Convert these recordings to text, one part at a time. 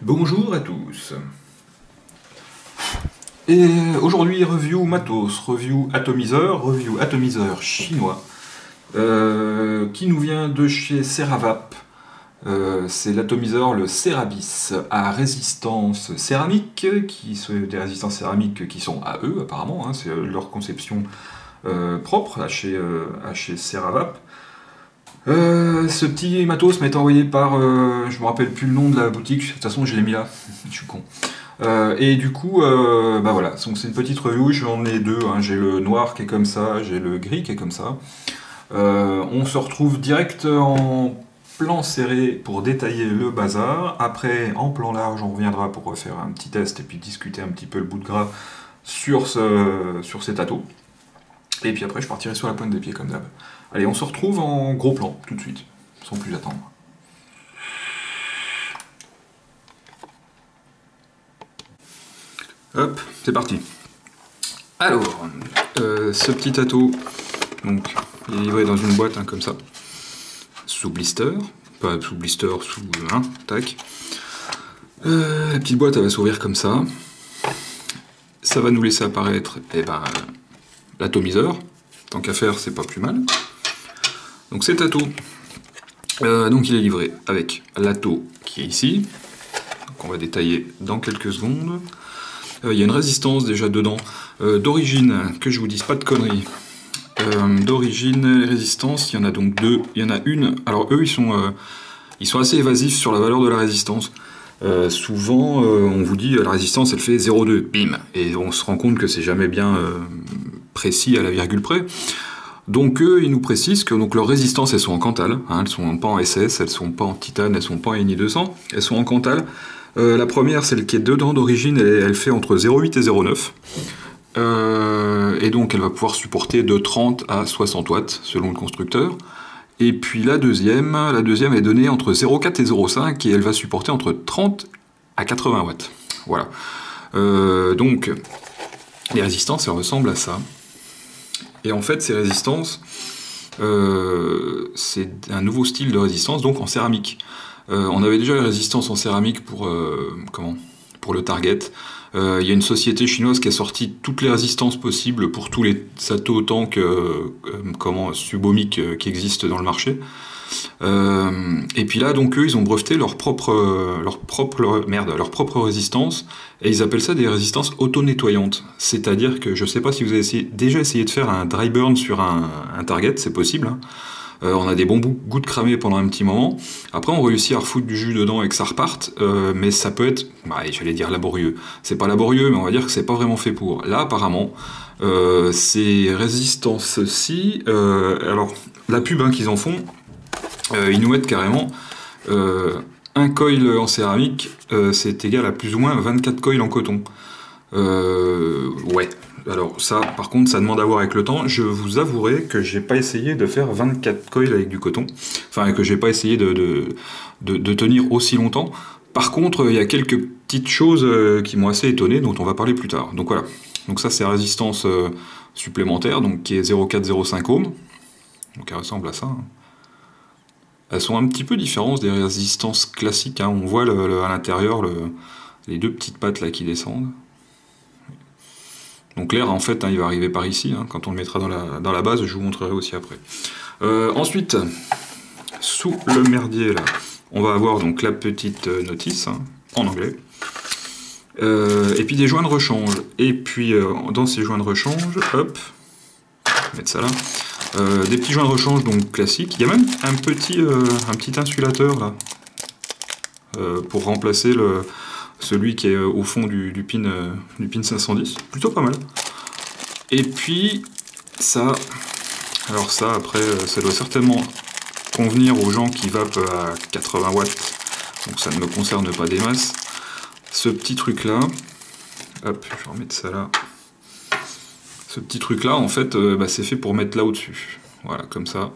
Bonjour à tous. Et aujourd'hui, review matos, review atomiseur chinois, qui nous vient de chez Ceravap. C'est l'atomiseur, le Cerabis, à résistance céramique, des résistances céramiques qui sont à eux apparemment, hein, c'est leur conception propre à chez Ceravap. Ce petit matos m'a été envoyé par, je me rappelle plus le nom de la boutique, de toute façon je l'ai mis là, je suis con. Et du coup, bah voilà, donc c'est une petite review, j'en ai deux, hein. J'ai le noir qui est comme ça, j'ai le gris qui est comme ça. On se retrouve direct en plan serré pour détailler le bazar. Après, en plan large, on reviendra pour refaire un petit test et puis discuter un petit peu le bout de gras sur cet ato. Et puis après, je partirai sur la pointe des pieds comme d'hab. Allez, on se retrouve en gros plan, tout de suite, sans plus attendre. Hop, c'est parti. Alors, ce petit ato, donc, il est livré dans une boîte, hein, comme ça, sous blister, pas sous blister, sous tac. La petite boîte, elle va s'ouvrir comme ça. Ça va nous laisser apparaître, l'atomiseur. Tant qu'à faire, c'est pas plus mal. Donc cet ato, donc il est livré avec l'ato qui est ici, qu'on va détailler dans quelques secondes. Il y a une résistance déjà dedans, d'origine, que je vous dise pas de conneries. D'origine, les résistances, il y en a donc deux. Il y en a une, alors eux ils sont assez évasifs sur la valeur de la résistance. Souvent, on vous dit la résistance elle fait 0,2, bim, et on se rend compte que c'est jamais bien précis à la virgule près. Donc eux, ils nous précisent que donc, leurs résistances, elles sont en Cantal, hein, elles sont pas en SS, elles sont pas en titane, elles sont pas en Ni 200, elles sont en Cantal. La première, celle qui est dedans d'origine, elle fait entre 0,8 et 0,9. Et donc elle va pouvoir supporter de 30 à 60 watts, selon le constructeur. Et puis la deuxième est donnée entre 0,4 et 0,5, et elle va supporter entre 30 à 80 watts. Voilà. Donc, les résistances, elles ressemblent à ça. Et en fait, ces résistances, c'est un nouveau style de résistance, donc en céramique. On avait déjà les résistances en céramique pour le Target. Il y a une société chinoise qui a sorti toutes les résistances possibles pour tous les sato tanks subomiques qui existent dans le marché. Et puis là, donc eux, ils ont breveté leur propre résistance, et ils appellent ça des résistances auto-nettoyantes. C'est-à-dire que je sais pas si vous avez déjà essayé de faire un dry burn sur un target, c'est possible, hein. On a des bons goûts de cramé pendant un petit moment. Après, on réussit à refoutre du jus dedans et que ça reparte, mais ça peut être, j'allais dire laborieux. C'est pas laborieux, mais on va dire que c'est pas vraiment fait pour. Là, apparemment, ces résistances-ci, alors la pub, hein, qu'ils en font, ils nous mettent carrément un coil en céramique, c'est égal à plus ou moins 24 coils en coton. Ouais. Alors ça, par contre, ça demande à voir avec le temps. Je vous avouerai que j'ai pas essayé de faire 24 coils avec du coton. Enfin, que j'ai pas essayé de tenir aussi longtemps. Par contre, il y a quelques petites choses qui m'ont assez étonné, dont on va parler plus tard. Donc voilà. Donc ça, c'est la résistance supplémentaire, donc qui est 0,4-0,5 ohms. Donc elle ressemble à ça, hein. Elles sont un petit peu différentes des résistances classiques, hein. On voit à l'intérieur les deux petites pattes là qui descendent. Donc l'air, en fait, hein, il va arriver par ici, hein. Quand on le mettra dans la base, je vous montrerai aussi après. Ensuite, sous le merdier, là, on va avoir donc la petite notice, hein, en anglais. Et puis des joints de rechange. Et puis, dans ces joints de rechange, hop, je vais mettre ça là, des petits joints de rechange donc classiques. Il y a même un petit insulateur, là, pour remplacer celui qui est au fond du pin 510, plutôt pas mal. Et puis ça, alors ça après, ça doit certainement convenir aux gens qui vapent à 80 watts, donc ça ne me concerne pas des masses. Ce petit truc là, hop, je vais remettre ça là. Ce petit truc là, en fait, c'est fait pour mettre là au-dessus, voilà, comme ça.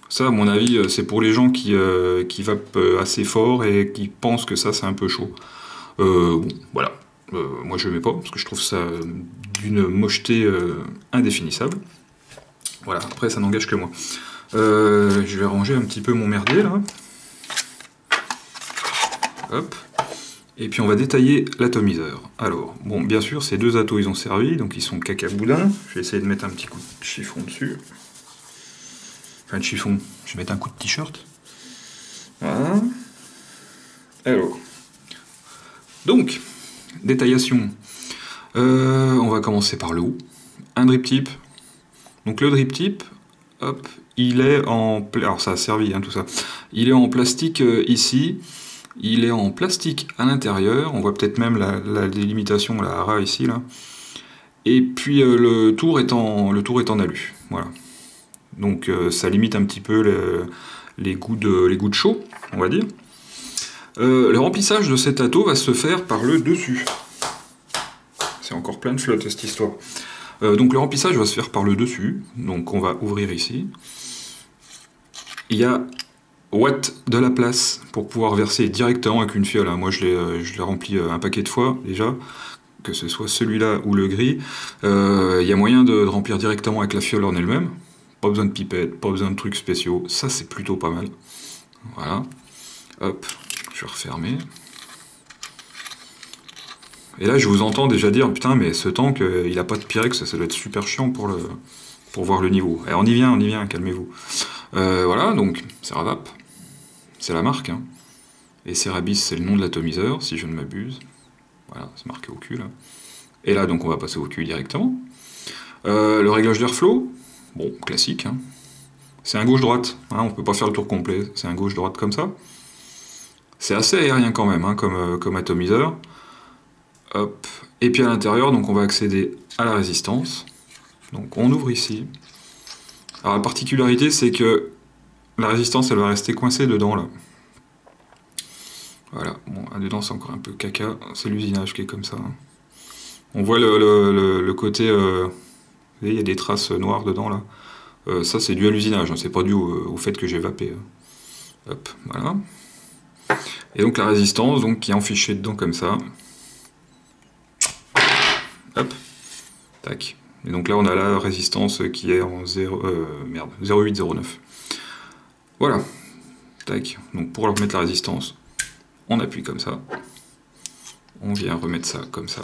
Ça, à mon avis, c'est pour les gens qui vapent assez fort et qui pensent que ça c'est un peu chaud. Bon, voilà. Moi je mets pas parce que je trouve ça d'une mocheté indéfinissable. Voilà, après ça n'engage que moi. Je vais ranger un petit peu mon merdier là. Hop. Et puis on va détailler l'atomiseur. Alors, bon, bien sûr, ces deux atos, ils ont servi, donc ils sont cacaboudins. Je vais essayer de mettre un petit coup de chiffon dessus. Enfin, de chiffon, je vais mettre un coup de t-shirt. Voilà. Alors, donc, détaillation. On va commencer par le haut. Un drip tip. Donc le drip tip, hop, il est en... Alors ça a servi, hein, tout ça. Il est en plastique ici. Il est en plastique à l'intérieur. On voit peut-être même la délimitation, la hara ici, là. Et puis le tour est en alu. Voilà. Donc ça limite un petit peu les goûts de chaud, on va dire. Le remplissage de cet ato va se faire par le dessus. C'est encore plein de flotte cette histoire. Donc le remplissage va se faire par le dessus. Donc on va ouvrir ici. Il y a de la place pour pouvoir verser directement avec une fiole. Moi je l'ai rempli un paquet de fois déjà, que ce soit celui-là ou le gris. Il y a moyen de remplir directement avec la fiole en elle-même. Pas besoin de pipette, pas besoin de trucs spéciaux. Ça c'est plutôt pas mal. Voilà. Hop, je vais refermer. Et là, je vous entends déjà dire, putain, mais ce tank, il a pas de Pyrex, ça doit être super chiant pour voir le niveau. Et on y vient, calmez-vous. Voilà, donc, Ceravap, c'est la marque, hein. Et Cerabis, c'est le nom de l'atomiseur, si je ne m'abuse. Voilà, c'est marqué au cul, là. Et là, donc, on va passer au cul directement. Le réglage d'airflow, bon, classique, hein. C'est un gauche-droite, hein, on peut pas faire le tour complet, c'est un gauche-droite comme ça. C'est assez aérien quand même, hein, comme atomiseur. Hop. Et puis à l'intérieur, donc on va accéder à la résistance. Donc on ouvre ici. Alors la particularité, c'est que la résistance, elle va rester coincée dedans là. Voilà. Bon, dedans c'est encore un peu caca. C'est l'usinage qui est comme ça, hein. On voit le côté. Vous voyez, il y a des traces noires dedans là. Ça c'est dû à l'usinage, hein. C'est pas dû au fait que j'ai vapé. Hop, voilà. Et donc la résistance, donc qui est enfichée dedans comme ça. Hop, tac. Et donc là, on a la résistance qui est en 0,809. Voilà, tac. Donc pour remettre la résistance, on appuie comme ça. On vient remettre ça comme ça.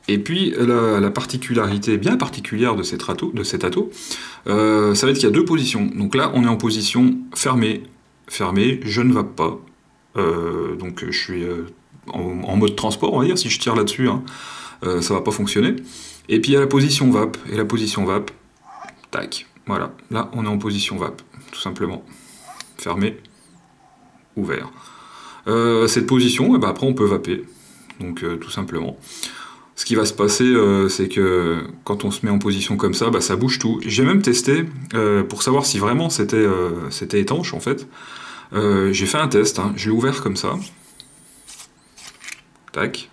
Et puis la particularité bien particulière de cet ato, ça va être qu'il y a deux positions. Donc là, on est en position fermée. Fermée, je ne vape pas. Donc je suis... en mode transport, on va dire, si je tire là-dessus, hein, ça va pas fonctionner. Et puis il y a la position vape, et la position vape, tac, voilà, là on est en position vape, tout simplement. Fermé, ouvert. Cette position, bah, après on peut vaper, donc tout simplement. Ce qui va se passer, c'est que quand on se met en position comme ça, bah, ça bouge tout. J'ai même testé, pour savoir si vraiment c'était étanche en fait. J'ai fait un test, hein, je l'ai ouvert comme ça. Tac.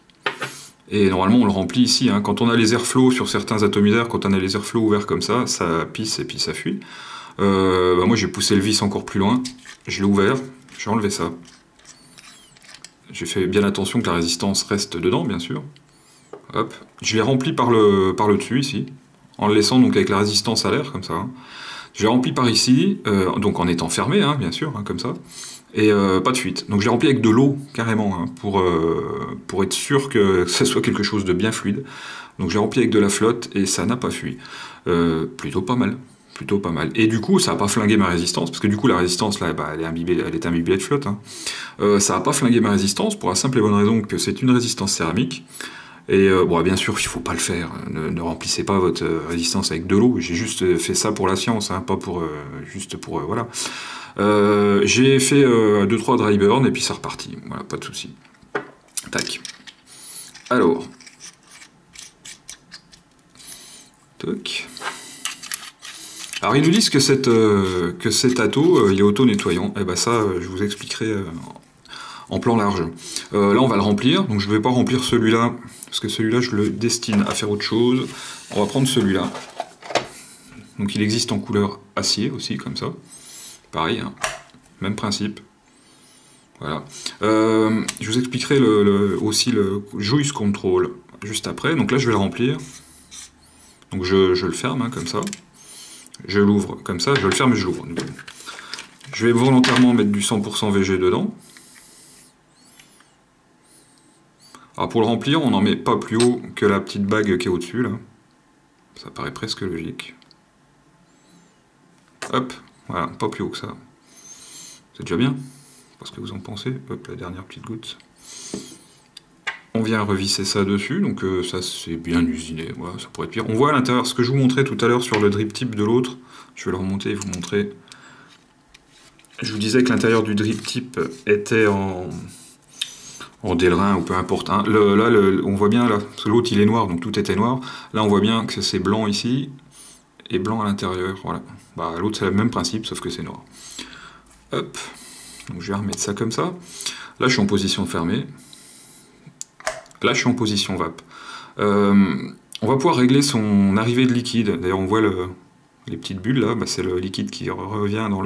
Et normalement on le remplit ici, hein. Quand on a les airflows sur certains atomiseurs, quand on a les airflows ouverts comme ça pisse et puis ça fuit. Bah moi j'ai poussé le vis encore plus loin, je l'ai ouvert, j'ai enlevé ça. J'ai fait bien attention que la résistance reste dedans, bien sûr. Hop. Je l'ai rempli par le dessus ici, en le laissant donc avec la résistance à l'air comme ça, hein. Je l'ai rempli par ici, donc en étant fermé, hein, bien sûr, hein, comme ça. Et pas de fuite. Donc je l'ai rempli avec de l'eau, carrément, hein, pour être sûr que ce soit quelque chose de bien fluide. Donc j'ai rempli avec de la flotte et ça n'a pas fui. Plutôt pas mal. Plutôt pas mal. Et du coup, ça n'a pas flingué ma résistance, parce que du coup, la résistance, là, bah, elle est imbibée de flotte, hein. Ça n'a pas flingué ma résistance, pour la simple et bonne raison que c'est une résistance céramique. Et bon, bien sûr, il ne faut pas le faire. Ne remplissez pas votre résistance avec de l'eau. J'ai juste fait ça pour la science, hein, pas pour juste pour voilà. J'ai fait 2-3 dry burn et puis c'est reparti. Voilà, pas de souci. Tac. Alors. Toc. Alors ils nous disent que cet ato, il est auto-nettoyant. Et ben ça, je vous expliquerai en plan large. Là, on va le remplir. Donc je ne vais pas remplir celui-là, parce que celui-là, je le destine à faire autre chose. On va prendre celui-là. Donc il existe en couleur acier aussi, comme ça. Pareil, hein. Même principe. Voilà. Je vous expliquerai aussi le Juice Control juste après. Donc là, je vais le remplir. Donc je le ferme, hein, comme ça. Je l'ouvre comme ça. Je le ferme et je l'ouvre. Je vais volontairement mettre du 100% VG dedans. Alors pour le remplir, on n'en met pas plus haut que la petite bague qui est au-dessus, là. Ça paraît presque logique. Hop, voilà, pas plus haut que ça. C'est déjà bien. Parce que vous en pensez. Hop, la dernière petite goutte. On vient revisser ça dessus, donc ça c'est bien usiné, voilà, ça pourrait être pire. On voit à l'intérieur ce que je vous montrais tout à l'heure sur le drip tip de l'autre. Je vais le remonter et vous montrer. Je vous disais que l'intérieur du drip tip était en délerin ou peu importe. Hein. Là, on voit bien, là, parce que l'autre il est noir, donc tout était noir. Là on voit bien que c'est blanc ici et blanc à l'intérieur. Voilà. Bah, l'autre c'est le même principe, sauf que c'est noir. Hop. Donc je vais remettre ça comme ça. Là je suis en position fermée. Là, je suis en position vape. On va pouvoir régler son arrivée de liquide. D'ailleurs, on voit les petites bulles là, bah, c'est le liquide qui revient dans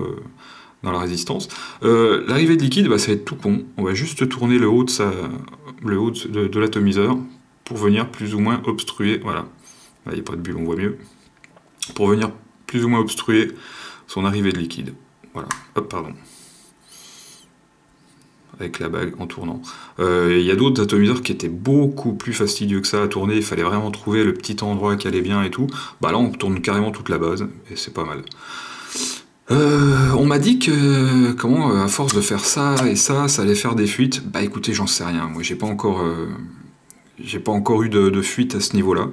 la résistance. L'arrivée de liquide, bah, ça va être tout con. On va juste tourner le haut de l'atomiseur pour venir plus ou moins obstruer. Voilà. Là, il n'y a pas de bulle, on voit mieux. Pour venir plus ou moins obstruer son arrivée de liquide. Voilà. Hop, pardon. Avec la bague en tournant. Il y a d'autres atomiseurs qui étaient beaucoup plus fastidieux que ça à tourner, il fallait vraiment trouver le petit endroit qui allait bien et tout. Bah là on tourne carrément toute la base, et c'est pas mal. On m'a dit que, à force de faire ça et ça allait faire des fuites. Bah écoutez, j'en sais rien, moi j'ai pas encore eu de fuite à ce niveau-là.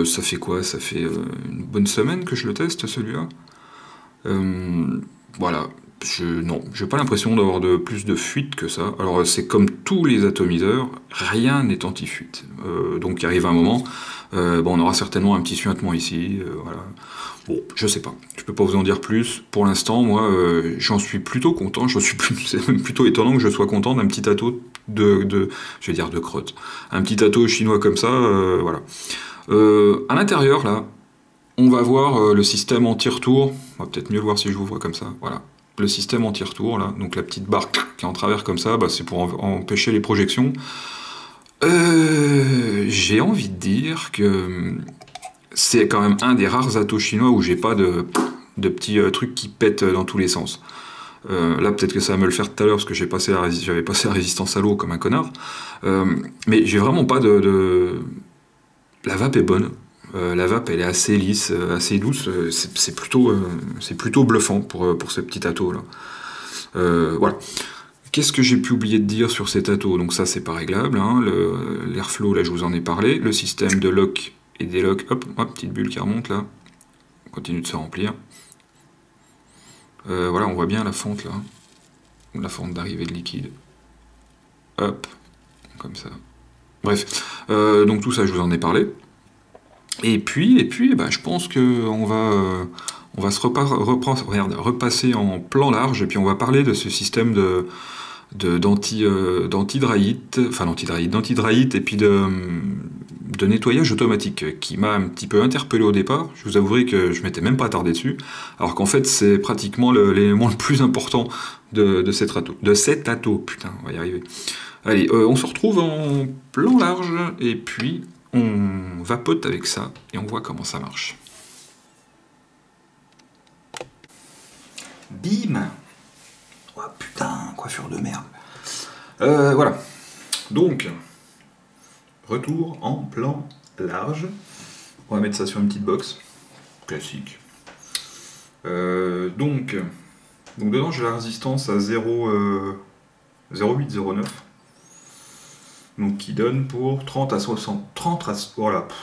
Ça fait quoi? Ça fait une bonne semaine que je le teste celui-là. Voilà. Non, j'ai pas l'impression d'avoir plus de fuite que ça. Alors c'est comme tous les atomiseurs, rien n'est anti-fuite. Donc il arrive un moment, on aura certainement un petit suintement ici, voilà. Bon, je sais pas, je peux pas vous en dire plus. Pour l'instant, moi, j'en suis plutôt content. C'est même plutôt étonnant que je sois content d'un petit ato je vais dire de crotte. Un petit ato chinois comme ça, voilà. À l'intérieur, là, on va voir le système anti-retour. On va peut-être mieux le voir si je vous vois comme ça, voilà. Le système anti-retour, là, donc la petite barre qui est en travers comme ça, bah, c'est pour empêcher les projections. J'ai envie de dire que c'est quand même un des rares atos chinois où j'ai pas de petits trucs qui pètent dans tous les sens. Là, peut-être que ça va me le faire tout à l'heure parce que j'avais passé la résistance à l'eau comme un connard. Mais j'ai vraiment pas La vape est bonne. La vape elle est assez lisse, assez douce, c'est plutôt bluffant pour ce petit ato là. Voilà. Qu'est-ce que j'ai pu oublier de dire sur cet ato? Donc ça c'est pas réglable, hein. L'airflow là je vous en ai parlé, le système de lock et délock, hop, petite bulle qui remonte là, on continue de se remplir. Voilà, on voit bien la fente là, la fente d'arrivée de liquide. Hop, comme ça. Bref, donc tout ça je vous en ai parlé. Et puis bah, je pense qu'on va se repasser en plan large, et puis on va parler de ce système d'anti-dryite, et puis de nettoyage automatique, qui m'a un petit peu interpellé au départ. Je vous avouerai que je m'étais même pas attardé dessus, alors qu'en fait c'est pratiquement l'élément le plus important de cet ato. Putain, on va y arriver. Allez, on se retrouve en plan large, et puis on vapote avec ça et on voit comment ça marche. Bim! Oh putain, coiffure de merde. Voilà. Donc, retour en plan large. On va mettre ça sur une petite box. Classique. Donc dedans j'ai la résistance à 0,809. Donc qui donne pour 30 à 60 watts.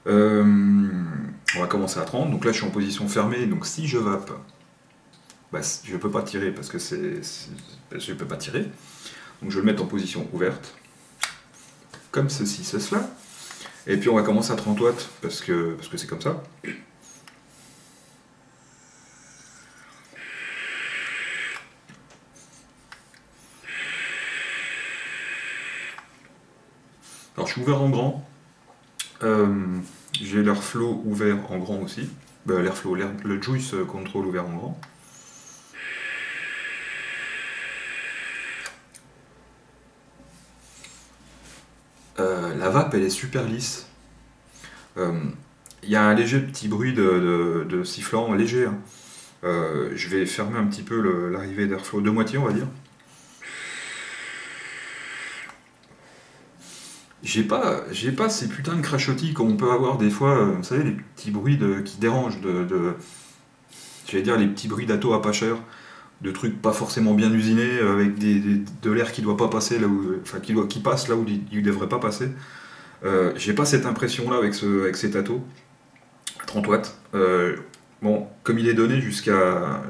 On va commencer à 30, donc là je suis en position fermée, donc si je vape, bah, je ne peux pas tirer parce que je ne peux pas tirer. Donc je vais le mettre en position ouverte, comme ceci, c'est cela. Et puis on va commencer à 30 watts parce que c'est comme ça. Alors je suis ouvert en grand, j'ai l'airflow ouvert en grand aussi, le juice control ouvert en grand. La vape elle est super lisse, il y a un léger petit bruit de sifflant, léger, hein. Je vais fermer un petit peu l'arrivée d'airflow de moitié on va dire. j'ai pas ces putains de crachotis comme on peut avoir des fois, vous savez, les petits bruits qui dérangent, j'allais dire les petits bruits d'atto à pas cher, de trucs pas forcément bien usinés, avec de l'air qui doit pas passer là où, enfin qui passe là où il devrait pas passer. J'ai pas cette impression là avec cet atto à 30 watts. Bon, comme il est donné jusqu'à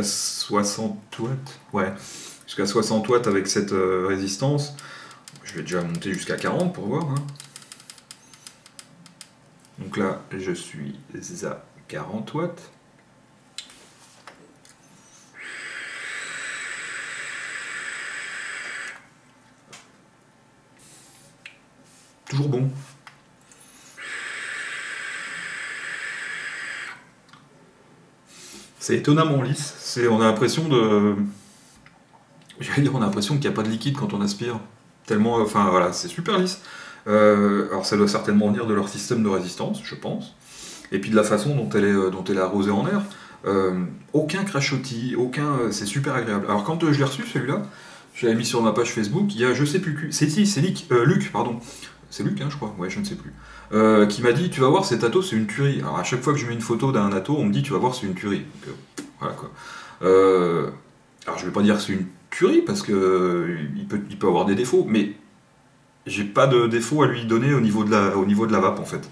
60 watts, ouais, jusqu'à 60 watts avec cette résistance, je vais déjà monter jusqu'à 40 pour voir. Hein. Donc là, je suis à 40 watts. Toujours bon. C'est étonnamment lisse. On a l'impression de... J'allais dire, on a l'impression qu'il n'y a pas de liquide quand on aspire. Tellement... Enfin, voilà, c'est super lisse. Alors ça doit certainement venir de leur système de résistance, je pense. Et puis de la façon dont elle est arrosée en air. Aucun crachotis, c'est super agréable. Alors quand je l'ai reçu, celui-là, je l'avais mis sur ma page Facebook, il y a, je sais plus, c'est Luc, pardon. C'est Luc, hein, je crois, ouais, je ne sais plus. Qui m'a dit, tu vas voir, cet atto, c'est une tuerie. Alors à chaque fois que je mets une photo d'un atto, on me dit, tu vas voir, c'est une tuerie. Donc, voilà quoi. Alors je vais pas dire que c'est une tuerie, parce que il peut avoir des défauts, mais j'ai pas de défaut à lui donner au niveau de la vape, en fait.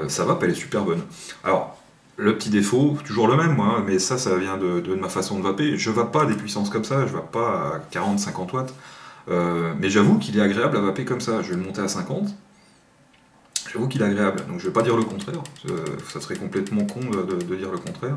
Sa vape, elle est super bonne. Alors, le petit défaut, toujours le même, moi, mais ça vient de ma façon de vaper. Je vape pas à des puissances comme ça, je vape pas à 40-50 watts. Mais j'avoue qu'il est agréable à vaper comme ça. Je vais le monter à 50. J'avoue qu'il est agréable. Donc je vais pas dire le contraire. Ça serait complètement con de dire le contraire.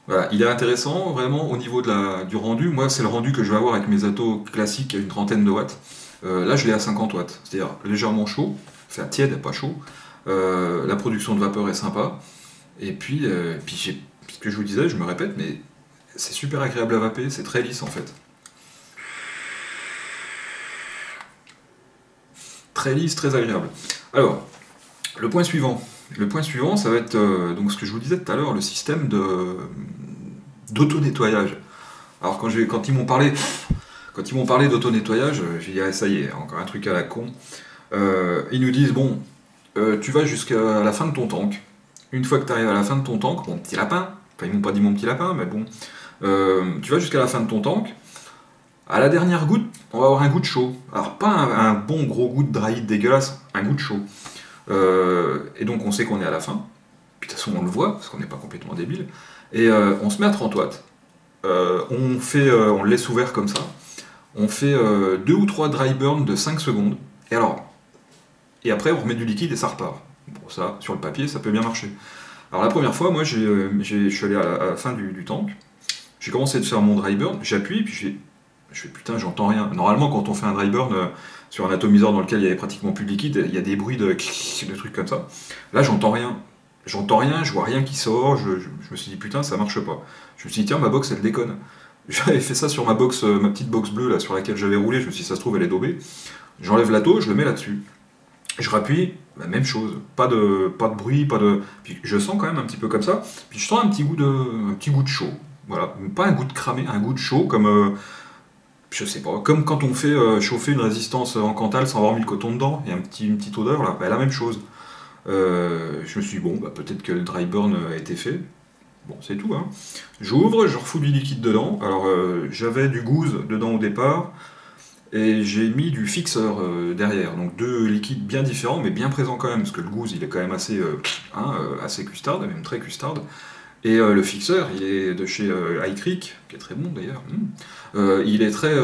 Voilà, il est intéressant vraiment au niveau du rendu. Moi, c'est le rendu que je vais avoir avec mes attos classiques à une trentaine de watts. Là, je l'ai à 50 watts, c'est-à-dire légèrement chaud, enfin tiède, pas chaud. La production de vapeur est sympa. Et puis ce que je vous disais, je me répète, mais c'est super agréable à vaper, c'est très lisse en fait. Très lisse, très agréable. Alors, le point suivant. Le point suivant, ça va être donc ce que je vous disais tout à l'heure, le système d'auto-nettoyage. Alors quand ils m'ont parlé d'auto-nettoyage, j'ai dit ah, ça y est, encore un truc à la con. Ils nous disent bon, tu vas jusqu'à la fin de ton tank. Une fois que tu arrives à la fin de ton tank, mon petit lapin, enfin ils m'ont pas dit mon petit lapin, mais bon, tu vas jusqu'à la fin de ton tank. À la dernière goutte, on va avoir un goût de chaud. Alors pas un bon gros goût de dry dégueulasse, un goût de chaud. Et donc on sait qu'on est à la fin. Puis de toute façon on le voit, parce qu'on n'est pas complètement débile. Et on se met à 30 watts. On le laisse ouvert comme ça. On fait 2 ou 3 dry burn de 5 secondes. Et après on remet du liquide et ça repart. Bon ça, sur le papier, ça peut bien marcher. Alors la première fois, moi je suis allé à la fin du tank. J'ai commencé à faire mon dry burn, j'appuie, puis je fais putain, j'entends rien. Normalement, quand on fait un dry burn sur un atomiseur dans lequel il y avait pratiquement plus de liquide, il y a des bruits de trucs comme ça. Là, j'entends rien. J'entends rien, je vois rien qui sort. Je me suis dit putain, ça marche pas. Je me suis dit tiens, ma box elle déconne. J'avais fait ça sur ma petite box bleue là sur laquelle j'avais roulé. Je me suis dit ça se trouve elle est daubée. J'enlève l'atto, je le mets là-dessus. Je rappuie, la même chose. Pas de bruit, pas de. Puis je sens quand même un petit peu comme ça. Puis je sens un petit goût de chaud. Voilà, pas un goût de cramé, un goût de chaud comme. Je sais pas, comme quand on fait chauffer une résistance en Cantal sans avoir mis le coton dedans, il y a une petite odeur là, bah, la même chose. Je me suis dit, bon, bah, peut-être que le dry burn a été fait. Bon, c'est tout. Hein. J'ouvre, je refous du liquide dedans. Alors, j'avais du gouze dedans au départ, et j'ai mis du fixeur derrière. Donc, deux liquides bien différents, mais bien présents quand même, parce que le gouze, il est quand même assez custard, même très custard. Et le fixeur, il est de chez High Creek, qui est très bon d'ailleurs. Il est très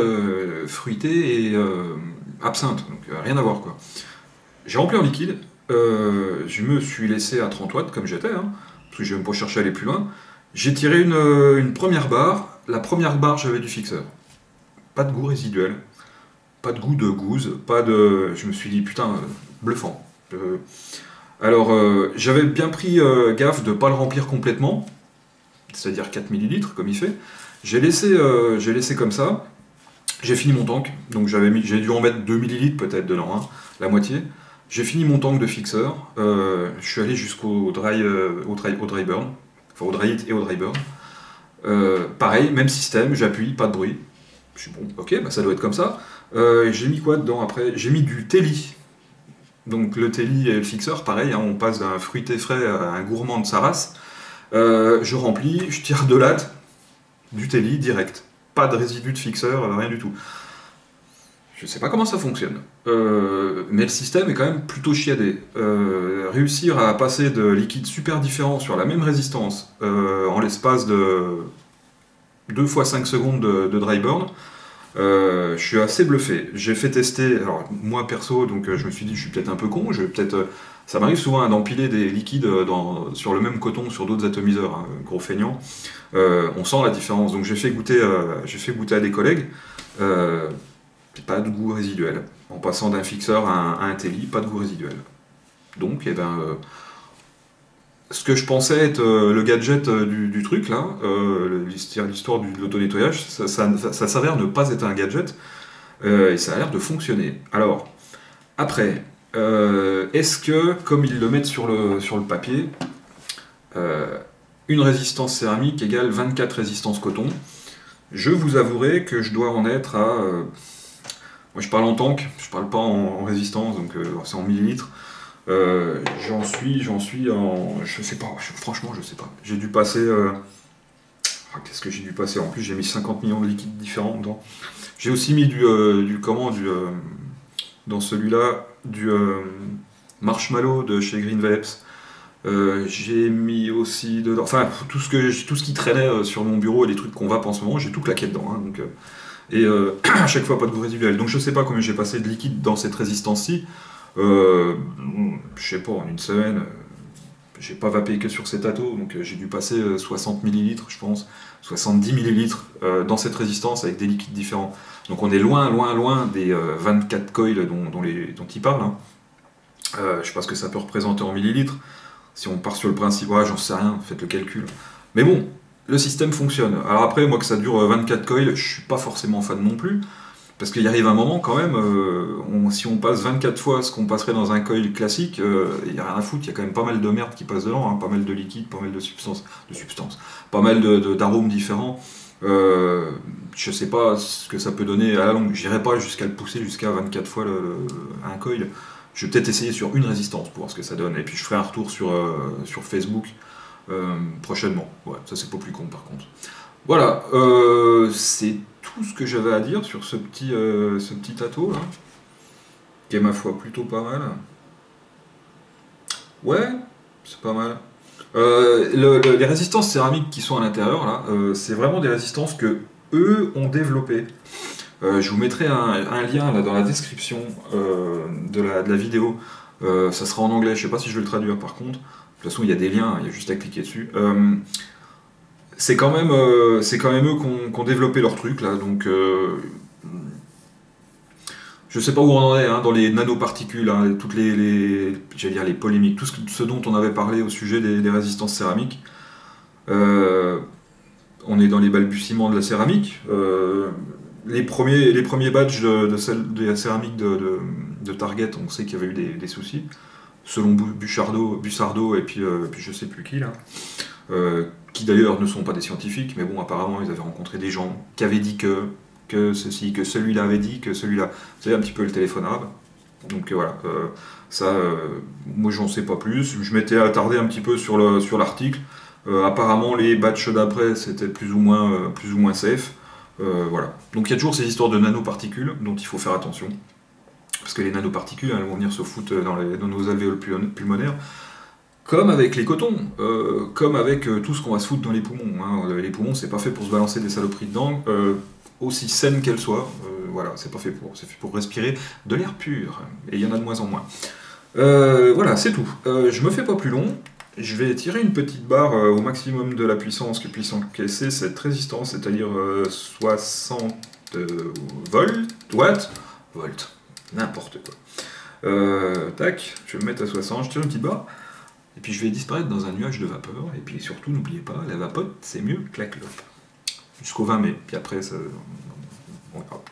fruité et absinthe, donc rien à voir quoi. J'ai rempli en liquide, je me suis laissé à 30 watts comme j'étais, hein, parce que je n'ai même pas cherché à aller plus loin. J'ai tiré une première barre, la première barre j'avais du fixeur. Pas de goût résiduel, pas de goût de gouze, pas de... Je me suis dit putain, bluffant. Alors, j'avais bien pris gaffe de ne pas le remplir complètement, c'est-à-dire 4 ml comme il fait. J'ai laissé comme ça, j'ai fini mon tank, donc j'ai dû en mettre 2 ml peut-être dedans, hein, la moitié. J'ai fini mon tank de fixeur, je suis allé jusqu'au dry burn, enfin au dry heat et au dry burn. Pareil, même système, j'appuie, pas de bruit. Je suis bon, ok, bah ça doit être comme ça. J'ai mis quoi dedans après? J'ai mis du Telly. Donc le Telly et le fixeur, pareil, hein, on passe d'un fruité frais à un gourmand de sa race. Je remplis, je tire de latte, du Telly direct. Pas de résidu de fixeur, rien du tout. Je sais pas comment ça fonctionne, mais le système est quand même plutôt chiadé. Réussir à passer de liquides super différents sur la même résistance en l'espace de 2 fois 5 secondes de dry burn, je suis assez bluffé. J'ai fait tester, alors moi perso, donc je me suis dit je suis peut-être un peu con, je vais peut-être, ça m'arrive souvent d'empiler des liquides sur le même coton sur d'autres atomiseurs, hein, gros feignant. On sent la différence, donc j'ai fait goûter à des collègues. Pas de goût résiduel. En passant d'un fixeur à un Telly, pas de goût résiduel. Donc, eh ben, ce que je pensais être le gadget du truc, là, l'histoire de l'auto-nettoyage, ça s'avère ne pas être un gadget, et ça a l'air de fonctionner. Alors, après, est-ce que, comme ils le mettent sur le papier, une résistance céramique égale 24 résistances coton? Je vous avouerai que je dois en être à... moi je parle en tank, je parle pas en résistance, donc c'est en millilitres. J'en suis en... Je sais pas, franchement je sais pas. J'ai dû passer... qu'est-ce que j'ai dû passer? En plus j'ai mis 50 millions de liquides différents dedans. J'ai aussi mis dans celui-là, du marshmallow de chez Green Vapes. J'ai mis aussi dedans... Enfin, tout ce qui traînait sur mon bureau et les trucs qu'on vape en ce moment, j'ai tout claqué dedans. Hein, donc... Et à chaque fois pas de goût résiduel. Donc je sais pas combien j'ai passé de liquide dans cette résistance-ci. Je sais pas, en une semaine, j'ai pas vapé que sur cet atto, donc j'ai dû passer 60 millilitres, je pense, 70 millilitres dans cette résistance avec des liquides différents. Donc on est loin, loin, loin des 24 coils dont il parle. Hein. Je sais pas ce que ça peut représenter en millilitres. Si on part sur le principe, ouais, j'en sais rien, faites le calcul. Mais bon, le système fonctionne. Alors après, moi que ça dure 24 coils, je suis pas forcément fan non plus, parce qu'il arrive un moment quand même, si on passe 24 fois ce qu'on passerait dans un coil classique, il n'y a rien à foutre, il y a quand même pas mal de merde qui passe dedans, hein, pas mal de liquide, pas mal de substances, pas mal d'arômes différents. Je sais pas ce que ça peut donner à la longue, j'irai pas jusqu'à le pousser jusqu'à 24 fois un coil. Je vais peut-être essayer sur une résistance pour voir ce que ça donne, et puis je ferai un retour sur Facebook prochainement. Ouais, ça c'est pas plus con par contre. Voilà, c'est tout ce que j'avais à dire sur ce petit atto là, qui est ma foi plutôt pas mal. Ouais, c'est pas mal. Les résistances céramiques qui sont à l'intérieur là, c'est vraiment des résistances que eux ont développées. Je vous mettrai un lien là dans la description de la vidéo. Ça sera en anglais, je sais pas si je vais le traduire par contre. De toute façon, il y a des liens, il y a juste à cliquer dessus. C'est quand même eux qui ont développé leur truc là, donc je sais pas où on en est hein, dans les nanoparticules, hein, toutes j'allais dire les polémiques, tout ce dont on avait parlé au sujet des résistances céramiques. On est dans les balbutiements de la céramique. Les premiers badges de la céramique de Target, on sait qu'il y avait eu des soucis, selon Bussardo et puis je sais plus qui là. Qui d'ailleurs ne sont pas des scientifiques, mais bon, apparemment ils avaient rencontré des gens qui avaient dit que ceci, que celui-là avait dit, que celui-là. Vous savez, un petit peu le téléphone arabe. Donc voilà, moi j'en sais pas plus. Je m'étais attardé un petit peu sur l'article. Apparemment, les batchs d'après c'était plus ou moins safe. Voilà. Donc il y a toujours ces histoires de nanoparticules dont il faut faire attention. Parce que les nanoparticules, elles vont venir se foutre dans nos alvéoles pulmonaires. Comme avec les cotons, comme avec tout ce qu'on va se foutre dans les poumons. Hein. Les poumons, c'est pas fait pour se balancer des saloperies dedans, aussi saines qu'elles soient. Voilà, c'est pas fait pour. C'est fait pour respirer de l'air pur. Et il y en a de moins en moins. Voilà, c'est tout. Je me fais pas plus long. Je vais tirer une petite barre au maximum de la puissance que puisse encaisser cette résistance, c'est-à-dire 60 watts, n'importe quoi. Tac, je vais me mettre à 60, je tire une petite barre. Et puis je vais disparaître dans un nuage de vapeur, et puis surtout n'oubliez pas, la vapote c'est mieux que la clope. Jusqu'au 20 mai, puis après ça... on verra.